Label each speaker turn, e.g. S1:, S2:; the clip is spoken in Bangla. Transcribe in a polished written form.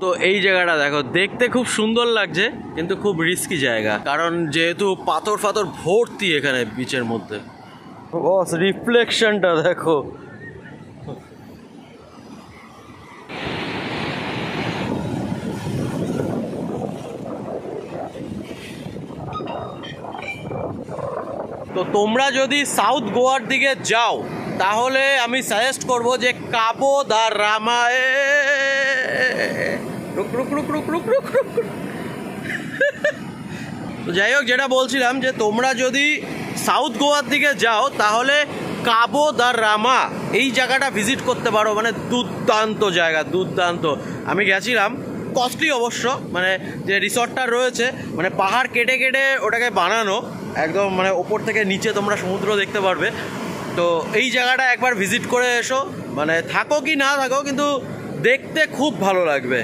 S1: তো এই জায়গাটা দেখো, দেখতে খুব সুন্দর লাগছে কিন্তু খুব রিস্কি জায়গা, কারণ যেহেতু পাথর ফাথর ভর্তি এখানে বিচের মধ্যে। বস রিফ্লেকশনটা দেখো, তো তোমরা যদি সাউথ গোয়ার দিকে যাও তাহলে আমি সাজেস্ট করব যে কাবো দা রামা তো যাই হোক, যেটা বলছিলাম যে তোমরা যদি সাউথ গোয়ার দিকে যাও তাহলে কাবো দা রামা এই জায়গাটা ভিজিট করতে পারো। মানে দুর্দান্ত জায়গা, দুর্দান্ত। আমি গেছিলাম, কস্টলি অবশ্য, মানে যে রিসর্টটা রয়েছে মানে পাহাড় কেটে কেটে ওটাকে বানানো, একদম মানে ওপর থেকে নিচে তোমরা সমুদ্র দেখতে পারবে। তো এই জায়গাটা একবার ভিজিট করে এসো, মানে থাকো কি না থাকো কিন্তু দেখতে খুব ভালো লাগবে।